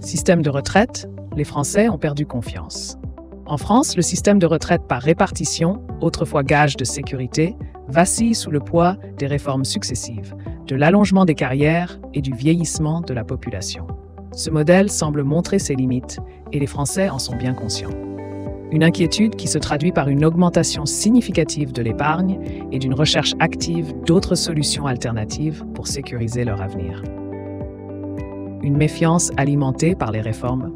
Système de retraite, les Français ont perdu confiance. En France, le système de retraite par répartition, autrefois gage de sécurité, vacille sous le poids des réformes successives, de l'allongement des carrières et du vieillissement de la population. Ce modèle semble montrer ses limites et les Français en sont bien conscients. Une inquiétude qui se traduit par une augmentation significative de l'épargne et d'une recherche active d'autres solutions alternatives pour sécuriser leur avenir. Une méfiance alimentée par les réformes.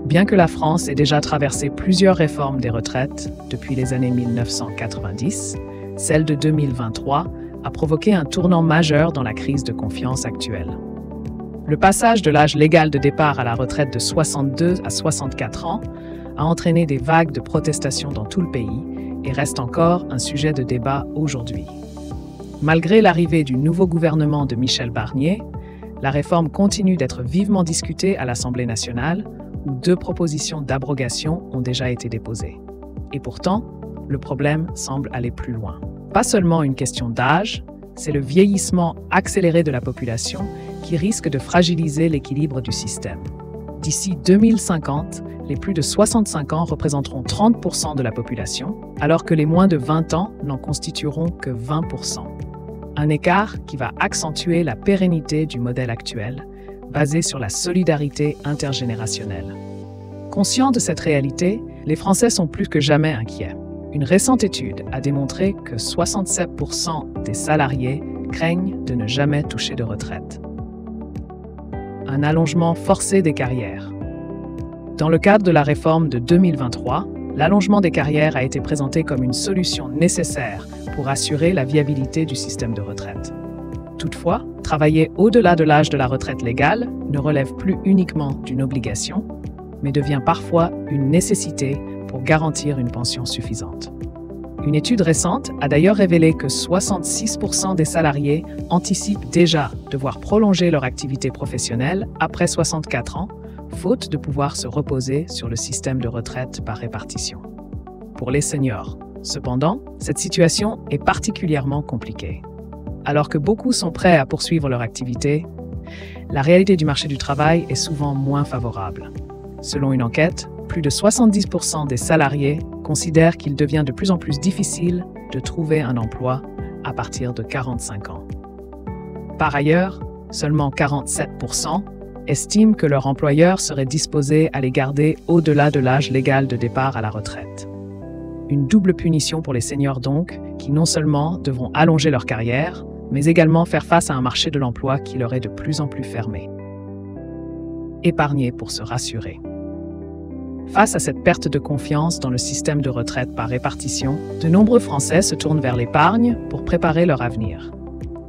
Bien que la France ait déjà traversé plusieurs réformes des retraites depuis les années 1990, celle de 2023 a provoqué un tournant majeur dans la crise de confiance actuelle. Le passage de l'âge légal de départ à la retraite de 62 à 64 ans a entraîné des vagues de protestations dans tout le pays et reste encore un sujet de débat aujourd'hui. Malgré l'arrivée du nouveau gouvernement de Michel Barnier, la réforme continue d'être vivement discutée à l'Assemblée nationale, où 2 propositions d'abrogation ont déjà été déposées. Et pourtant, le problème semble aller plus loin. Pas seulement une question d'âge, c'est le vieillissement accéléré de la population qui risque de fragiliser l'équilibre du système. D'ici 2050, les plus de 65 ans représenteront 30% de la population, alors que les moins de 20 ans n'en constitueront que 20%. Un écart qui va accentuer la pérennité du modèle actuel, basé sur la solidarité intergénérationnelle. Conscients de cette réalité, les Français sont plus que jamais inquiets. Une récente étude a démontré que 67% des salariés craignent de ne jamais toucher de retraite. Un allongement forcé des carrières. Dans le cadre de la réforme de 2023, l'allongement des carrières a été présenté comme une solution nécessaire pour assurer la viabilité du système de retraite. Toutefois, travailler au-delà de l'âge de la retraite légale ne relève plus uniquement d'une obligation, mais devient parfois une nécessité pour garantir une pension suffisante. Une étude récente a d'ailleurs révélé que 66% des salariés anticipent déjà devoir prolonger leur activité professionnelle après 64 ans, faute de pouvoir se reposer sur le système de retraite par répartition. Pour les seniors, cependant, cette situation est particulièrement compliquée. Alors que beaucoup sont prêts à poursuivre leur activité, la réalité du marché du travail est souvent moins favorable. Selon une enquête, plus de 70% des salariés considèrent qu'il devient de plus en plus difficile de trouver un emploi à partir de 45 ans. Par ailleurs, seulement 47% estiment que leur employeur serait disposé à les garder au-delà de l'âge légal de départ à la retraite. Une double punition pour les seniors donc, qui non seulement devront allonger leur carrière, mais également faire face à un marché de l'emploi qui leur est de plus en plus fermé. Épargner pour se rassurer. Face à cette perte de confiance dans le système de retraite par répartition, de nombreux Français se tournent vers l'épargne pour préparer leur avenir.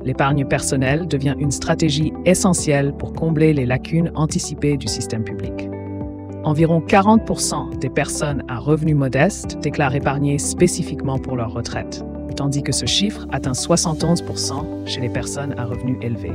L'épargne personnelle devient une stratégie essentielle pour combler les lacunes anticipées du système public. Environ 40% des personnes à revenus modestes déclarent épargner spécifiquement pour leur retraite, tandis que ce chiffre atteint 71% chez les personnes à revenus élevés.